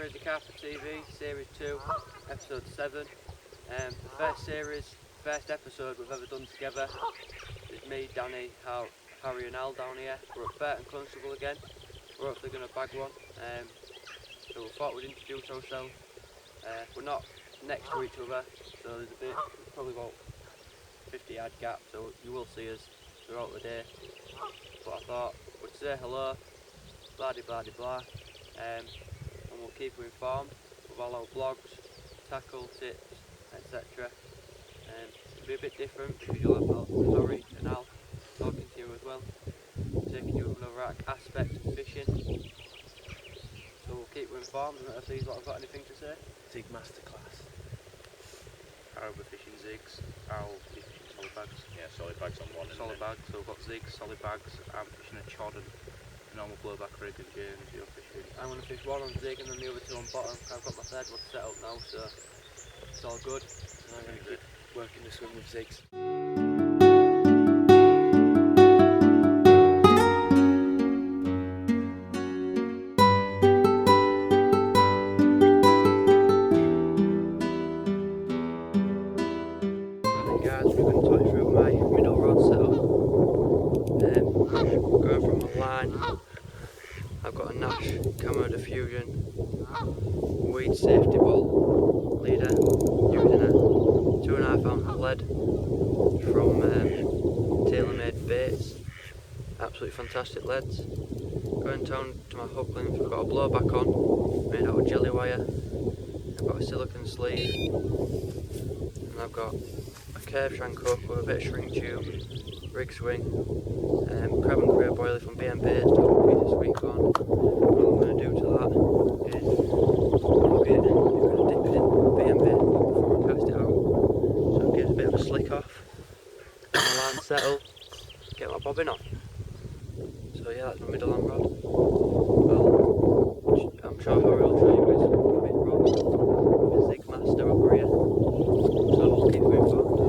CrazyCarperTV, Series 2, Episode 7. First episode we've ever done together. It's me, Danny, Harry and Al down here. We're at Burton Constable again. We're hopefully going to bag one. So we thought we'd introduce ourselves. We're not next to each other, so there's probably about 50-yard gap, so you will see us throughout the day. But I thought we'd say hello, blah de blah de blah, and we'll keep you informed with all our blogs, tackle tips, etc. It'll be a bit different because you'll have Harry and Al talking to you as well, taking you another aspect of fishing. So we'll keep you informed, and if these lot have got anything to say. Zig masterclass. I'll be fishing zigs, I'll be fishing solid bags. Yeah, solid bags on one. Solid bags, so we've got zigs, solid bags, I'm fishing a Chod and a normal blowback rig, and James, you're fishing. I'm going to fish one on zig and then the other two on bottom. I've got my third one set up now, so it's all good. And I'm going to keep working the swim with zigs. Guys, we're going to talk you through my middle rod setup. Going from the line, I've got a Nash Camo Diffusion weed safety ball leader using a 2.5 ounce lead from TaylorMade Baits. Absolutely fantastic leads. Going down to my hook length, I've got a blowback on made out of jelly wire. I've got a silicone sleeve, and I've got a curved shank hook with a bit of shrink tube, rig swing, crab and crape oily from B&B, stock piece of sweet corn. What I'm going to do to that is rub it, I'm going to dip it in B&B before I cast it out, so it gives a bit of a slick off, get my line settle, get my bobbin on. So yeah, that's my middle arm rod. Well, I'm sure Harry will show you his big rod, the Zig Master over here, so we'll keep you informed.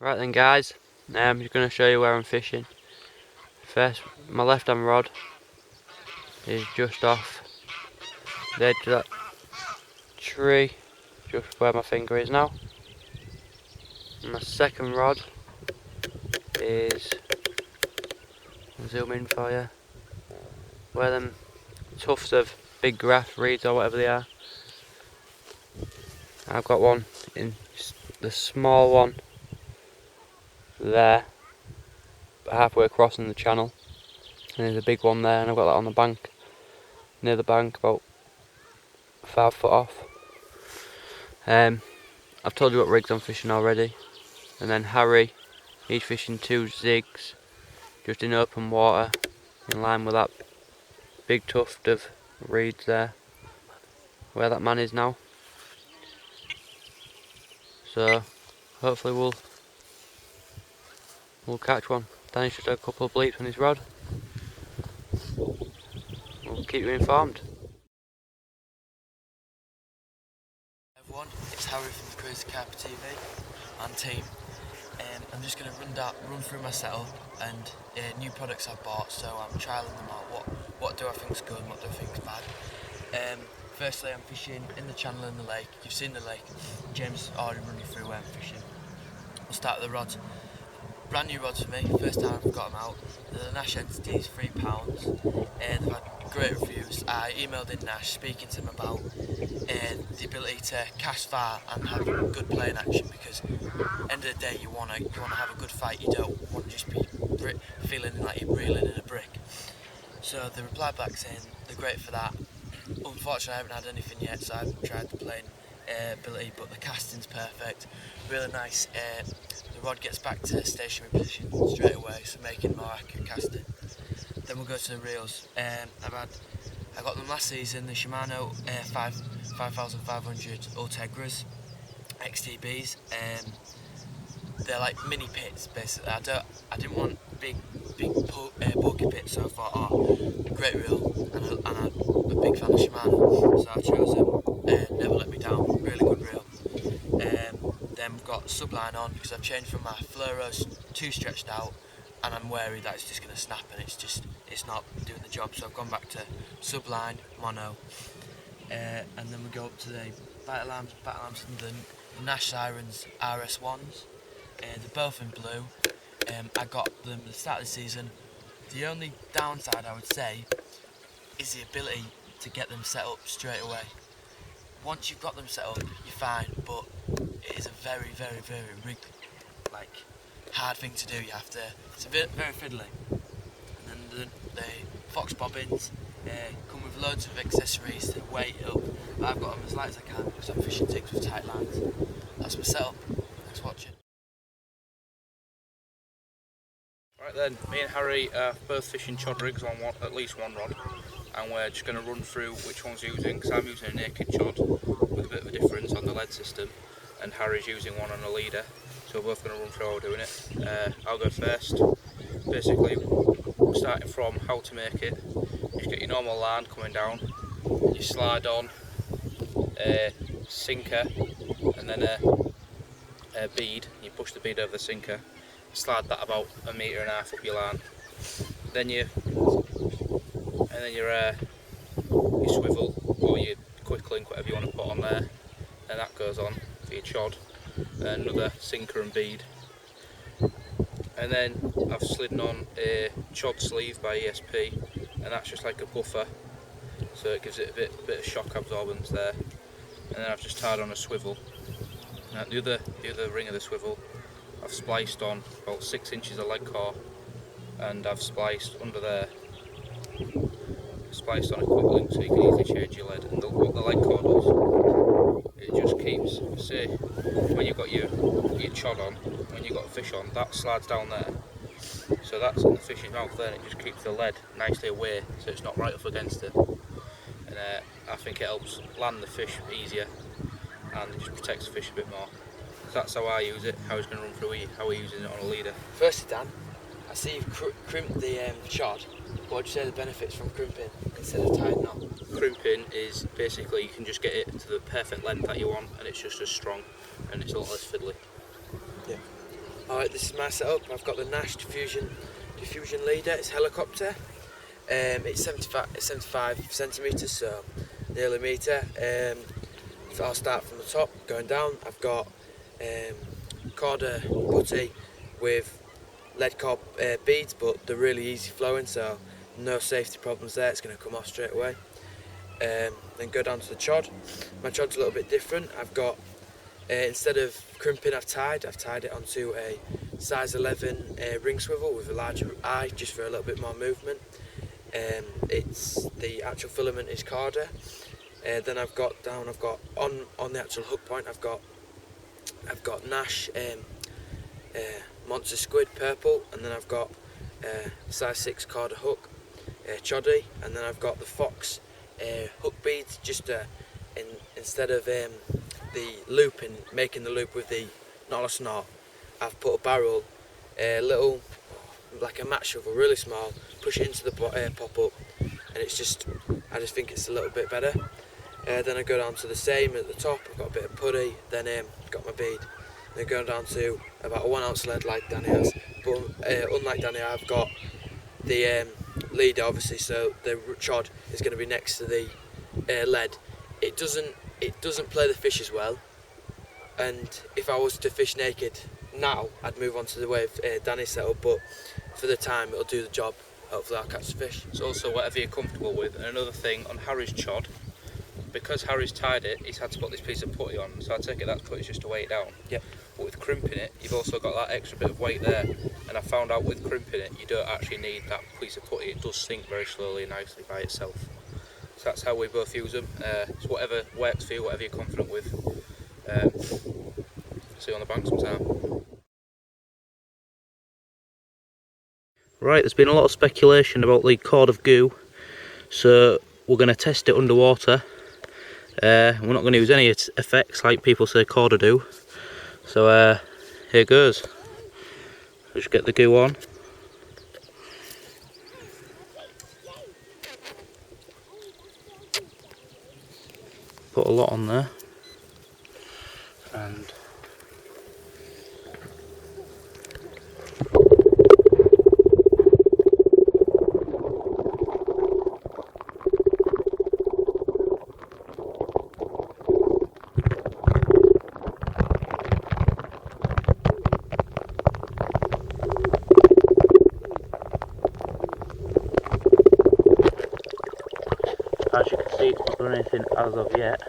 Right then guys, I'm just going to show you where I'm fishing. First, my left hand rod is just off the edge of that tree, just where my finger is now. And my second rod is, I'll zoom in for you, where them tufts of big grass, reeds or whatever they are. I've got one in the small one there, halfway across in the channel, and there's a big one there, and I've got that on the bank, near the bank, about 5 foot off. I've told you what rigs I'm fishing already, and then Harry, he's fishing 2 zigs, just in open water, in line with that big tuft of reeds there, where that man is now. So hopefully we'll catch one. Danny's just had a couple of bleeps on his rod. We'll keep you informed. Everyone, it's Harry from the CrazyCarperTV and team. I'm just going to run through my setup and new products I've bought, so I'm trialling them out. What do I think's good and what do I think's bad. Firstly, I'm fishing in the channel in the lake. You've seen the lake. James already run you through where I'm fishing. We'll start with the rods. Brand new rods for me, first time I've got them out. The Nash Entities, £3, and they've had great reviews. I emailed in Nash speaking to him about the ability to cast far and have good playing action, because end of the day you want to have a good fight. You don't want to just be feeling like you're reeling in a brick. So they replied back saying they're great for that. Unfortunately I haven't had anything yet, so I haven't tried the playing ability, but the casting's perfect, really nice. The rod gets back to stationary position straight away, so making more accurate casting. Then we'll go to the reels. I got them last season, the Shimano 5500 Ultegras XTBs. They're like mini pits basically. I didn't want big bulky pits, so I thought, oh, great reel, and I'm a big fan of Shimano, so I chose them. Never let me down, really good reel. Then we've got subline on, because I've changed from my fluoros too stretched out, and I'm wary that it's just going to snap and it's not doing the job, so I've gone back to subline, mono. And then we go up to the battle arms and the Nash Sirens RS1s. They're both in blue. I got them at the start of the season. The only downside I would say is the ability to get them set up straight away. Once you've got them set up, you're fine, but it is a very, very, very hard thing to do. It's a bit very fiddly. And then the Fox bobbins come with loads of accessories to weight up. I've got them as light as I can because I'm fishing jigs with tight lines. That's my setup. Thanks for watching. Right then, me and Harry are both fishing Chod rigs on at least one rod, and we're just going to run through which one's using, because I'm using a naked Chod with a bit of a difference on the lead system, and Harry's using one on a leader, so we're both going to run through how we're doing it. I'll go first. Basically, we're starting from how to make it. You just get your normal line coming down, you slide on a sinker and then a bead, you push the bead over the sinker, slide that about 1.5 meters up your line, then your swivel or your quick link, whatever you want to put on there, and that goes on for your Chod, another sinker and bead, and then I've slidden on a Chod sleeve by E.S.P, and that's just like a buffer, so it gives it a bit of shock absorbance there, and then I've just tied on a swivel. Now the other ring of the swivel, I've spliced on about 6 inches of lead core, and I've spliced under there, spliced on a quick link so you can easily change your lead. And what the lead core does, it just keeps, say, when you've got your Chod on, when you've got a fish on, that slides down there, so that's in the fish's mouth there, and it just keeps the lead nicely away so it's not right up against it. And I think it helps land the fish easier, and it just protects the fish a bit more. So that's how I use it. How he's going to run through how we're using it on a leader. Firstly, Dan, I see you've crimped the Chod. What would you say the benefits from crimping instead of tying up? Crimping is basically you can just get it to the perfect length that you want, and it's just as strong and it's a lot less fiddly. Yeah. Alright, this is my setup. I've got the Nash diffusion leader. It's helicopter. It's 75 centimetres, so nearly a metre. So I'll start from the top, going down. I've got Corda putty with lead core beads, but they're really easy flowing, so no safety problems there. It's going to come off straight away. Then go down to the Chod. My Chod's a little bit different. I've got instead of crimping, I've tied it onto a size 11 ring swivel with a larger eye, just for a little bit more movement. It's the actual filament is Corda. Then I've got on the actual hook point, I've got Nash Monster Squid purple, and then I've got size 6 Corda hook, Choddy, and then I've got the Fox hook beads. Just instead of the looping, making the loop with the not a snort, I've put a barrel, little like a mat shovel, really small. Push it into the pop up, and I just think it's a little bit better. Then I go down to the same at the top. I've got a bit of putty, then got my bead, Then going down to about a 1 ounce lead like Danny has. But unlike Danny, I've got the leader obviously, so the chod is going to be next to the lead. It doesn't play the fish as well, and if I was to fish naked now, I'd move on to the way Danny's set up, but for the time it'll do the job. Hopefully I'll catch the fish. It's also whatever you're comfortable with. And another thing on Harry's chod, because Harry's tied it, he's had to put this piece of putty on, so I take it that putty's just to weigh it down. Yep. But with crimping it, you've also got that extra bit of weight there, and I found out with crimping it, you don't actually need that piece of putty. It does sink very slowly and nicely by itself. So that's how we both use them. It's whatever works for you, whatever you're confident with. See you on the bank sometime. Right, there's been a lot of speculation about the cord of goo, so we're going to test it underwater. We're not going to use any effects like people say corda do. So here goes. Just get the goo on. Put a lot on there. And as you can see, it's not done anything as of yet.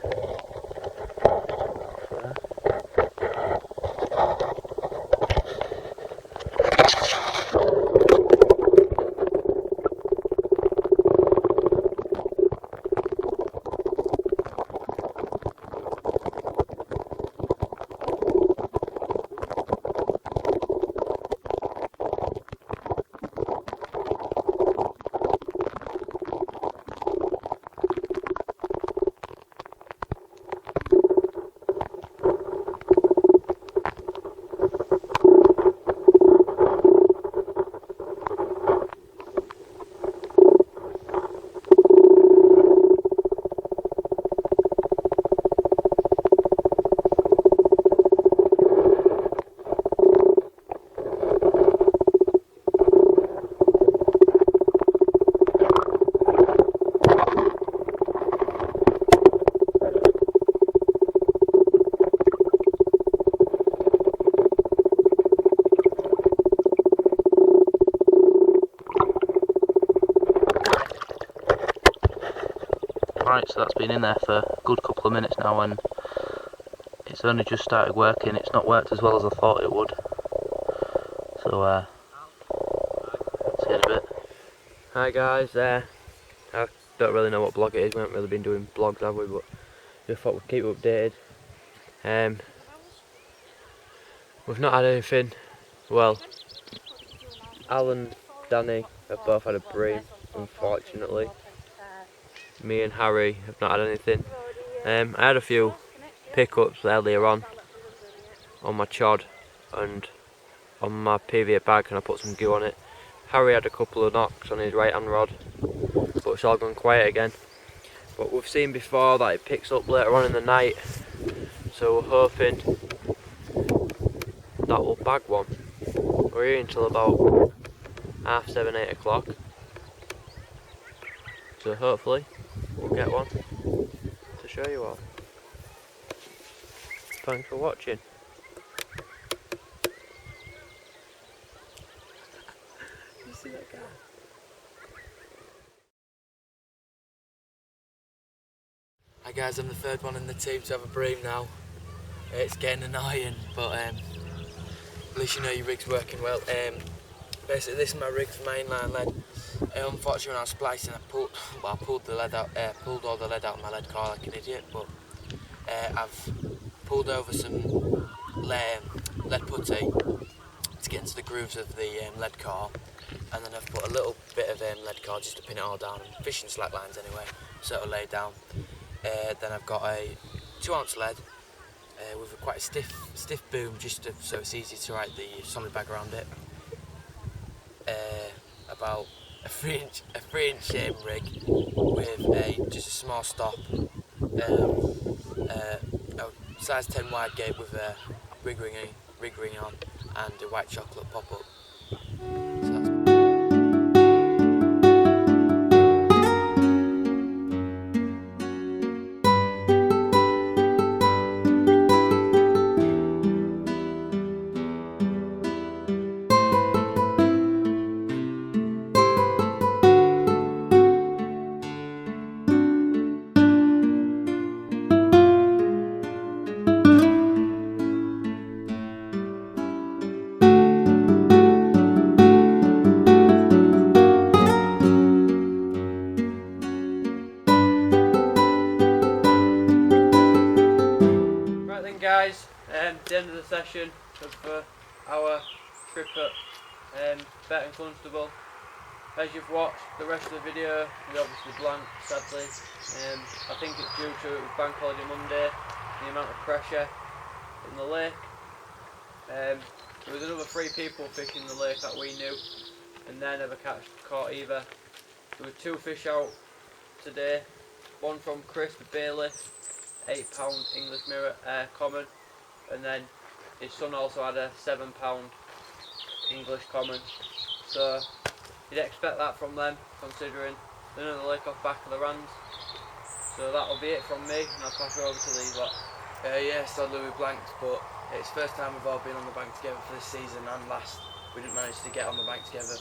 Right, so that's been in there for a good couple of minutes now, and it's only just started working. It's not worked as well as I thought it would. So, see you in a bit. Hi guys, I don't really know what blog it is. We haven't really been doing blogs, have we? But we thought we'd keep you updated. We've not had anything. Well, Al and Danny have both had a bream, unfortunately. Me and Harry have not had anything. I had a few pickups earlier on my chod and on my PVA bag, and I put some goo on it. Harry had a couple of knocks on his right hand rod, but it's all gone quiet again. But we've seen before that it picks up later on in the night, so we're hoping that we'll bag one. We're here until about 7:30, 8 o'clock, so hopefully we'll get one to show you all. Thanks for watching. You see that guy? Hi guys, I'm the third one in the team to have a bream now. It's getting annoying, but at least you know your rig's working well. Basically, this is my rig for my inline lead. Unfortunately, when I was splicing, I pulled the lead out, pulled all the lead out of my lead car like an idiot. But I've pulled over some lead putty to get into the grooves of the lead car, and then I've put a little bit of lead car just to pin it all down. I'm fishing slack lines anyway, so it'll lay down. Then I've got a 2 ounce lead with quite a stiff boom, just so it's easy to write the solid bag around it. About a 3 inch rig with just a small stop, a size 10 wide gate with a rig ring on, and a white chocolate pop-up. Right then guys, the end of the session of our trip at Burton Constable. As you've watched the rest of the video, we obviously blanked, sadly. I think it's due to it was Bank Holiday Monday, the amount of pressure in the lake. There was another 3 people fishing the lake that we knew, and they never caught either. There were 2 fish out today, one from Chris the bailiff, £8 English mirror common, and then his son also had a £7 English common. So you'd expect that from them, considering they're in the lake off back of the Rands. So that'll be it from me, and I'll pass it over to these lot. Yeah, sadly we blanked, but it's the first time we've all been on the bank together for this season, and last we didn't manage to get on the bank together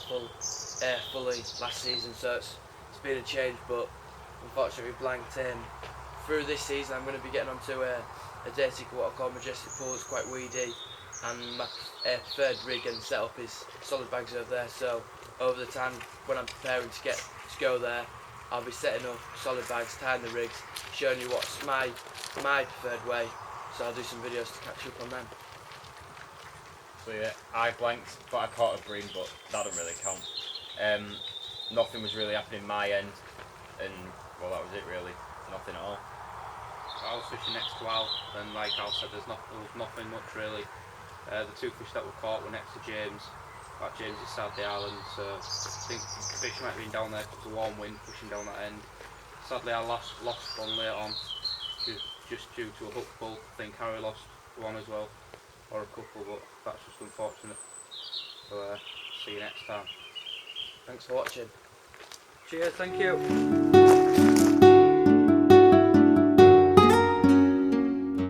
fully last season, so it's been a change, but unfortunately we blanked. Through this season I'm going to be getting onto a dating what I call majestic pool. It's quite weedy, and my preferred rig and setup is solid bags over there, so over the time when I'm preparing to go there, I'll be setting up solid bags, tying the rigs, showing you what's my preferred way, so I'll do some videos to catch up on them. So yeah, I blanked, but I caught a bream, but that don't really count. Nothing was really happening my end, and well, that was it really, nothing at all. I was fishing next to Al, and like Al said, there was nothing much really. The 2 fish that were caught were next to James. But James is sadly island, so I think the fish might have been down there because of the warm wind pushing down that end. Sadly I lost one later on, just due to a hook pull. I think Harry lost one as well, or a couple, but that's just unfortunate. So see you next time. Thanks for watching. Cheers, thank you.